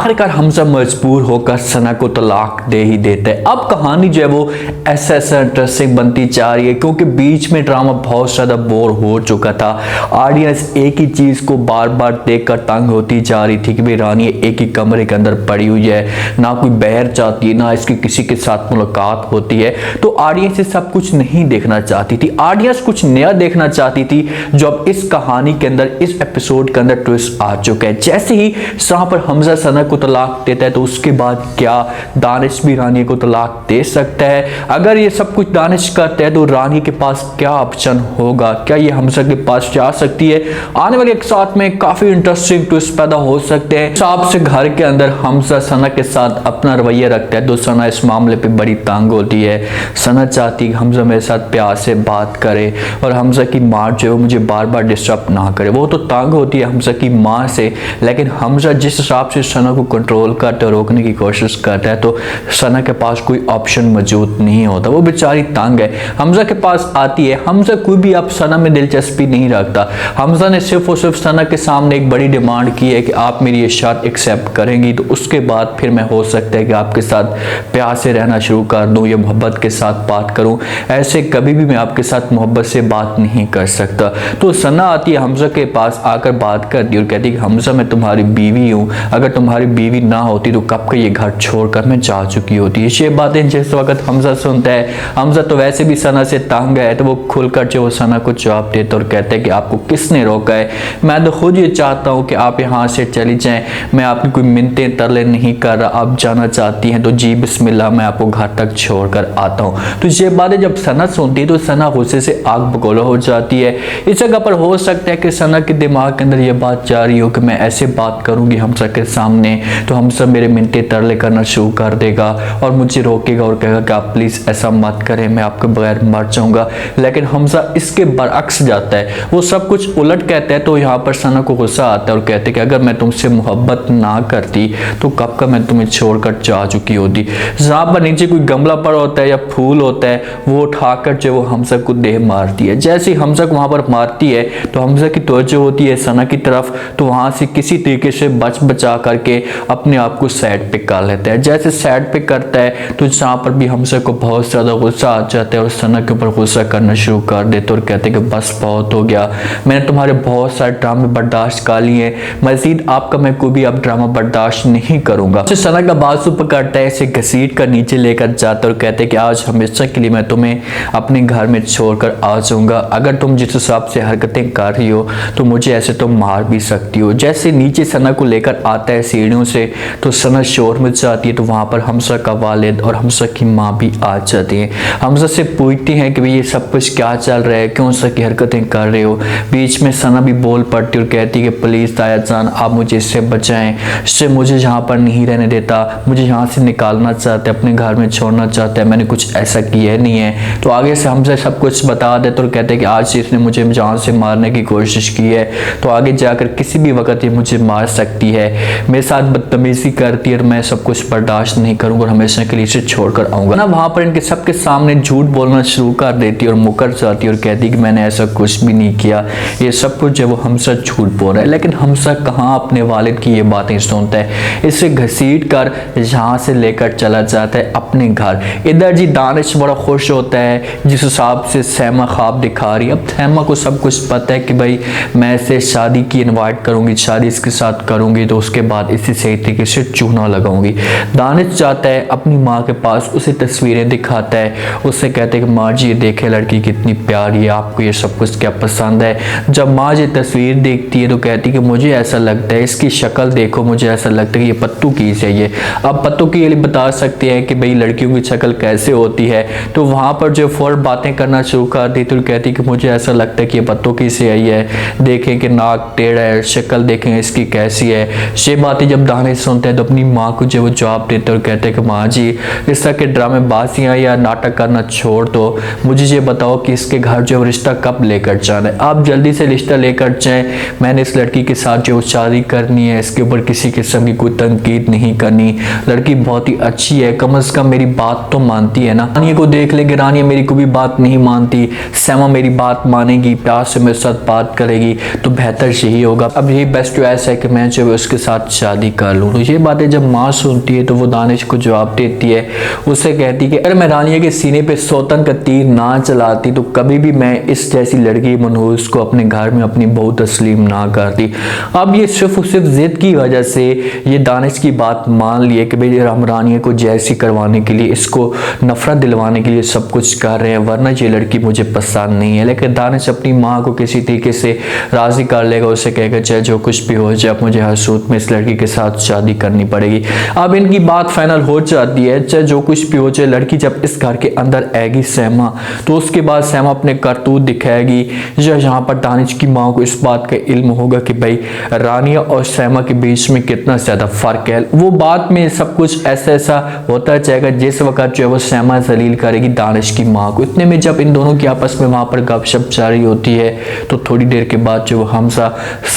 आखिरकार हमजा मजबूर होकर सना को तलाक दे ही देते हैं। अब कहानी जो है वो ऐसा इंटरेस्टिंग बनती जा रही है क्योंकि बीच में ड्रामा बहुत ज़्यादा बोर हो चुका था। ऑडियंस एक ही चीज़ को बार बार देखकर तंग होती जा रही थी कि भाई रानी एक ही कमरे के अंदर पड़ी हुई है, ना कोई बाहर जाती है, ना इसकी किसी के साथ मुलाकात होती है। तो ऑडियंस ये सब कुछ नहीं देखना चाहती थी। ऑडियंस कुछ नया देखना चाहती थी जो अब इस कहानी के अंदर, इस एपिसोड के अंदर ट्विस्ट आ चुका है। जैसे ही यहाँ पर हमजा सना को तलाक देता है तो उसके बाद क्या दानिश भी रानी को तलाक दे सकता है? अगर ये सब कुछ दानिश करता है तो रानी के पास क्या ऑप्शन होगा? क्या ये हमजा के पास जा सकती है? आने वाले एक साथ में काफी इंटरेस्टिंग ट्विस्ट पैदा हो सकते हैं। हिसाब से घर के अंदर हमजा सना के साथ अपना रवैया रखता है तो सना इस मामले पे बड़ी तंग होती है। सना चाहती है हमजा मेरे साथ प्यार से बात करे और हमजा की माँ जो है मुझे बार बार डिस्टर्ब ना करे। वो तो तंग होती है हमजा की माँ से, लेकिन हमजा जिस हिसाब से सना को कंट्रोल करता है, रोकने की कोशिश करता है, तो सना के पास कोई ऑप्शन मौजूद नहीं होता। वो बेचारी तंग है, हमजा के पास आती है। हमजा कोई भी अब सना में दिलचस्पी नहीं रखता। हमजा ने सिर्फ और सिर्फ सना के सामने एक बड़ी डिमांड की है कि आप मेरी ये शर्त एक्सेप्ट करेंगी तो उसके बाद फिर मैं हो सकता है कि आपके साथ प्यार से रहना शुरू कर दूं या मोहब्बत के साथ बात करूं। ऐसे कभी भी मैं आपके साथ मोहब्बत से बात नहीं कर सकता। तो सना आती है हमजा के पास, आकर बात करती है और कहती है कि हमजा मैं तुम्हारी बीवी हूँ, अगर तुम्हारी बीवी ना होती तो कब का ये घर छोड़कर मैं जा चुकी होती। ये बातें जिस वक्त हमजा सुनता है, हमजा तो वैसे भी सना से तंग है, तो वो खुलकर जो सना को जवाब देता और कहता है कि आपको किसने रोका है? मैं तो खुद ये चाहता हूँ कि आप यहाँ से चली जाएं। मैं आपकी कोई मिन्नतें तरले नहीं कर रहा। आप जाना चाहती हैं तो जी बिस्मिल्लाह, मैं आपको घर तक छोड़कर आता हूँ। तो ये बातें जब सना सुनती है तो सना गुस्से से आग बगोला हो जाती है। इस जगह पर हो सकता है कि सना के दिमाग के अंदर ये बात जा रही हो कि मैं ऐसे बात करूंगी हमजा के सामने तो हमजा मेरे मिन्नतें तरले करना शुरू कर देगा और मुझे रोकेगा और कहेगा कि आप प्लीज ऐसा मत करें, मैं आपके बगैर मर जाऊंगा। लेकिन हमजा इसके बरअक्स जाता है, वो सब कुछ उलट कहता है। तो यहाँ पर सना को गुस्सा आता है और कहते हैं कि अगर मैं तुमसे मोहब्बत ना करती तो कब का मैं तुम्हें छोड़कर जा चुकी होती। जहाँ पर नीचे कोई गमला पड़ा होता है या फूल होता है वो उठाकर जो वो हमजा को देह मारती है। जैसे ही हमजा को वहां पर मारती है तो हमजा की तवज्जो होती है सना की तरफ, तो वहां से किसी तरीके से बचा करके अपने आप को साइड पे कर लेता है। जैसे साइड पे करता है तो जहाँ पर भी हमजा को बहुत ज्यादा गुस्सा आ जाता है और सना के ऊपर गुस्सा करना शुरू कर देते और कहते हैं कि बस बहुत हो गया, मैंने तुम्हारे बहुत सारे ड्रामे बर्दाश्त कर लिए, मजीद आपका मैं कोई भी अब ड्रामा बर्दाश्त नहीं करूंगा। सना का बाजू पकड़ता है, इसे घसीट कर नीचे लेकर जाता है और कहते हैं कि आज हमेशा के लिए मैं तुम्हें अपने घर में छोड़कर आ जाऊंगा। अगर तुम जिस हिसाब से हरकतें कर रही हो तो मुझे ऐसे तुम मार भी सकती हो। जैसे नीचे सना को लेकर आता है सीढ़ियों से तो सना शोर मच जाती है। तो वहां पर हमजा का वालिद और हमजा की माँ भी आ जाती हैं। हमजा से पूछती हैं कि भाई ये सब कुछ क्या चल रहा है, क्यों सा की हरकतें कर रहे हो। बीच में सना भी बोल पड़ती और कहती है कि प्लीज ताया जान आप मुझे इससे बचाएं, इससे मुझे यहाँ पर नहीं रहने देता, मुझे यहाँ से निकालना चाहता है, अपने घर में छोड़ना चाहता है, मैंने कुछ ऐसा किया नहीं है। तो आगे से हमसे सब कुछ बता देते और कहते हैं कि आज इसने मुझे जान से मारने की कोशिश की है तो आगे जाकर किसी भी वक्त ये मुझे मार सकती है, मेरे साथ बदतमीजी करती है और मैं सब कुछ बर्दाश्त नहीं करूंगा और हमेशा के लिए इसे छोड़कर आऊंगा ना। वहां पर इनके सबके सामने झूठ बोलना शुरू कर देती है और मुकर जाती है और कहती है कि मैंने ऐसा कुछ भी नहीं किया, ये सब कुछ जो वो हमसे झूठ बोल रहा है। लेकिन हमसा कहाँ अपने वालिद की ये बातें सुनता है, इसे घसीट कर यहाँ से लेकर चला जाता है अपने घर। इधर जी दानिश बड़ा खुश होता है जिस हिसाब से सैमा ख्वाब दिखा रही है। अब सैमा को सब कुछ पता है कि भाई मैं इसे शादी की इनवाइट करूंगी, शादी इसके साथ करूंगी तो उसके बाद इसी सही तरीके से चूना लगाऊंगी। दानिश जाता है अपनी माँ के पास, उसे तस्वीरें दिखाता है, उससे कहते हैं कि माँ जी देखे लड़की कितनी प्यारी है, आपको ये सब कुछ क्या पसंद है। जब माँ जी तस्वीर देखती है तो कहती है कि मुझे ऐसा लगता है, इसकी शक्ल देखो, मुझे ऐसा लगता है कि ये पत्तू की चाहिए। अब पत्तू की ये बता सकते हैं कि भाई लड़कियों की शक्ल कैसे होती है। तो वहां पर जो फौरन बातें करना शुरू कर दी तो कहती कि मुझे ऐसा लगता है कि ये पत्तों की से आई है, देखें कि नाक टेढ़ा है, शक्ल देखें इसकी कैसी है। ये बातें जब दानिश सुनते हैं तो अपनी माँ को जो वो जवाब देते और कहते हैं कि माँ जी इस तरह के ड्रामेबाजियाँ या नाटक करना छोड़ दो, मुझे ये बताओ कि इसके घर जो रिश्ता कब लेकर जाना है, आप जल्दी से रिश्ता लेकर जाएं। मैंने इस लड़की के साथ जो शादी करनी है, इसके ऊपर किसी किस्म की कोई तनकीद नहीं करनी, लड़की बहुत ही अच्छी है, कम से कम मेरी बात तो मानती है ना। रानिया को देख लेंगे, रानिया मेरी कोई भी बात नहीं मानती, सैमा मेरी बात मानेगी, प्यार से मेरे साथ बात करेगी तो बेहतर यही होगा। अब यही बेस्ट चॉइस है कि मैं जो है उसके साथ शादी शादी कर लूँ। तो ये बातें जब माँ सुनती है तो वो दानिश को जवाब देती है, उससे कहती है कि अगर मैं रानिया के सीने पे सौतन का तीर ना चलाती तो कभी भी मैं इस जैसी लड़की मनहूस को अपने घर में अपनी बहू तस्लीम ना करती। अब ये सिर्फ जिद की वजह से ये दानिश की बात मान लिए कि भाई हम रानिया को जैसी करवाने के लिए, इसको नफरत दिलवाने के लिए सब कुछ कर रहे हैं, वरना ये लड़की मुझे पसंद नहीं है। लेकिन दानिश अपनी माँ को किसी तरीके से राजी कर लेगा, उसे कहेगा चाहे जो कुछ भी हो जाए मुझे हर सूरत में इस लड़की के साथ शादी करनी पड़ेगी। अब इनकी बात फाइनल हो जाती है, चाहे जो कुछ भी हो जाए। लड़की जब इस घर के अंदर आएगी सहमा, तो उसके बाद सहमा अपने करतूत दिखाएगी। जहाँ पर दानिश की माँ को इस बात का इल्म होगा कि भाई रानिया और सहमा के बीच में कितना ज्यादा फर्क है। वो बात में सब कुछ ऐसा होता जाएगा जिस वक्त जो है वो सहमा जलील करेगी दानिश की माँ को। इतने में जब इन दोनों की आपस में वहां पर गपशप जारी होती है तो थोड़ी देर के बाद जो हमजा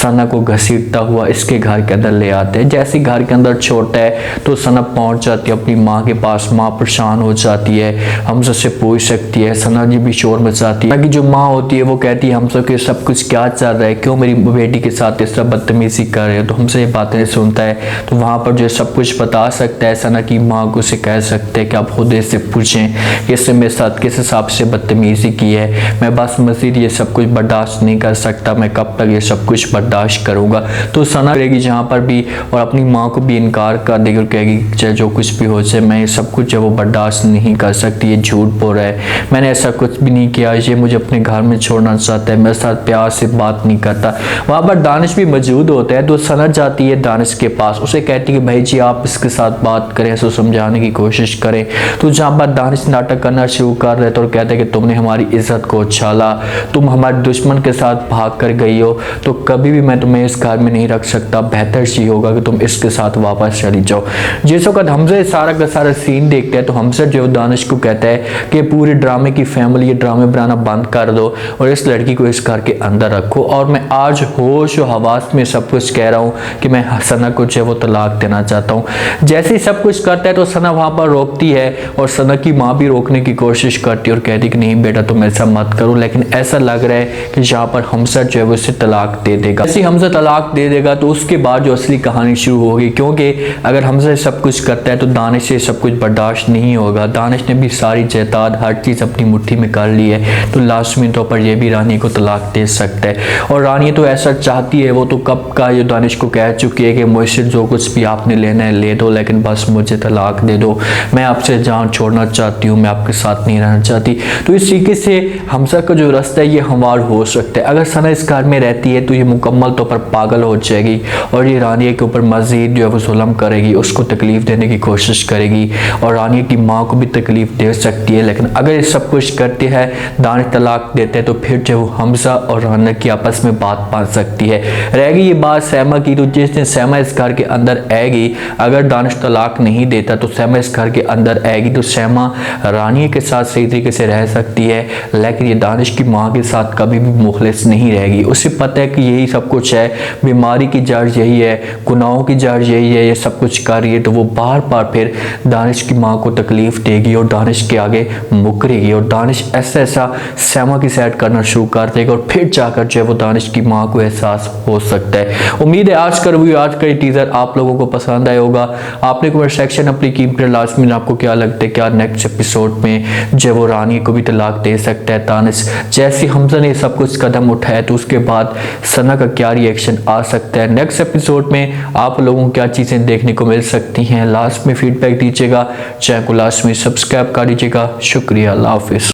सना को घसीटता हुआ इसके घर के अंदर ले आते हैं। जैसे घर के अंदर छोड़ता है तो सना पहुंच जाती है अपनी माँ के पास। माँ परेशान हो जाती है, हमजा से पूछ सकती है। सना जी भी शोर मचाती है कि जो माँ होती है वो कहती है हमजा के सब कुछ क्या चल रहा है, क्यों मेरी बेटी के साथ इस तरह बदतमीजी कर रहे हो। तो हमसे ये बातें सुनता है तो वहां पर जो सब कुछ बता सकता है। सना की माँ को उसे कह सकते हैं कि आप खुद इससे पूछें कि इसने मेरे साथ किस हिसाब से बदतमीजी की है, मैं बस मजीद ये सब कुछ बर्दाश्त नहीं कर सकता, मैं कब तक ये सब कुछ बर्दाश्त करूंगा। तो सना करेगी जहाँ पर भी और अपनी माँ को भी इनकार कर देगी और कहेगी चाहे जो कुछ भी हो जाए मैं ये सब कुछ है वो बर्दाश्त नहीं कर सकती, ये झूठ बोल रहा है, मैंने ऐसा कुछ भी नहीं किया, ये मुझे अपने घर में छोड़ना चाहता है, मेरे साथ प्यार से बात नहीं करता। वहाँ पर दानिश भी मौजूद होता है तो सना जाती है दानिश के पास, उसे कहती है कि भाई जी आप इसके साथ बात करें, इसको समझाने की कोशिश करें। तो जहाँ पर दानिश नाटक करना शुरू कर रहे थे और कहते हैं कि तुमने हमारी इज्जत को उछाला, तुम हमारे दुश्मन के साथ भाग कर गई हो, तो कभी भी मैं तुम्हें इस घर में नहीं रख सकता, बेहतर चीज होगा कि तुम इसके साथ वापस चली जाओ। जिस वक्त हमजा सारा का सारा सीन देखते हैं तो हमजा जो दानिश को कहता है कि पूरे ड्रामे की फैमिली ये ड्रामे बनाना बंद कर दो और इस लड़की को इस घर के अंदर रखो। और मैं आज होश और हवास में सब कुछ कह रहा हूँ कि मैं सना को जो है वो तलाक देना चाहता हूँ। जैसे ही सब कुछ करता है तो सना वहां पर रोकती है और सना की माँ भी रोकने की कोशिश करती है और कहती कि नहीं बेटा तुम ऐसा मत करो। लेकिन ऐसा लग रहा है कि जहाँ पर हमजा जो है वो इसे तलाक दे देगा। जैसे हमजा तलाक दे देगा तो उसके बाद जो असली कहानी शुरू होगी, क्योंकि अगर हमजा सब कुछ करता है तो दानिश से सब कुछ बर्दाश्त नहीं होगा। दानिश ने भी सारी जायदाद हर चीज अपनी मुट्ठी में कर ली है तो लाजमी तौर पर यह भी रानी को तलाक दे सकता है। और रानी तो ऐसा चाहती है, वो तो कब का ये दानिश को कह चुकी है कि मुझसे जो कुछ भी आपने लेना है ले दो, लेकिन बस मुझे तलाक दे दो, मैं आपसे जान छोड़ना चाहती हूँ, मैं आपके साथ नहीं रहना चाहती। तो इस तरीके से हमजा का जो रास्ता है ये हमवार हो सकता है। अगर सना इस घर में रहती है तो ये मुकम्मल तौर पर पागल हो जाएगी और ये रानिया के ऊपर मजीद जो है वो जुल्म करेगी, उसको तकलीफ देने की कोशिश करेगी और रानिया की माँ को भी तकलीफ दे सकती है। लेकिन अगर ये सब कुछ करते हैं, दानिश तलाक देते हैं, तो फिर जो वो हमजा और रानिया की आपस में बात बन सकती है। रहेगी ये बात सहमा की, तो जिस दिन सहमा इस घर के अंदर आएगी, अगर दानिश तलाक नहीं देता तो सहमा इस घर के अंदर आएगी तो सहमा रानिया के साथ सही तरीके से रह सकती है, लेकिन ये दानिश की माँ के साथ कभी भी मुखलिस नहीं रहेगी। उसे पता है कि यही सब कुछ है, बीमारी की जड़ यही है, गुनाहों की जड़ यही है, ये सब कुछ कर रही है। तो वो बार बार फिर दानिश की माँ को तकलीफ देगी और दानिश के आगे मुकरेगी और दानिश ऐसा सहमा की साइड करना शुरू कर देगा और फिर जाकर जो है वो दानिश की माँ को एहसास हो सकता है। उम्मीद है आज का रिव्यू, आज का ये टीजर आप लोगों को पसंद आया होगा। आपने कमेंट सेक्शन अपनी कीमत लाजमी आपको क्या लगता है, क्या नेक्स्ट एपिसोड में जो वो रानी को भी तलाक दे सकता है दानिश? जैसे हमजा ने सब कुछ कदम उठाया तो उसके बाद सना का क्या रिएक्शन आ सकता है? नेक्स्ट एपिसोड में आप लोगों को क्या चीज़ें देखने को मिल सकती हैं? लास्ट में फीडबैक दीजिएगा, चैनल को लास्ट में सब्सक्राइब कर दीजिएगा। शुक्रिया, अल्लाह हाफिज़।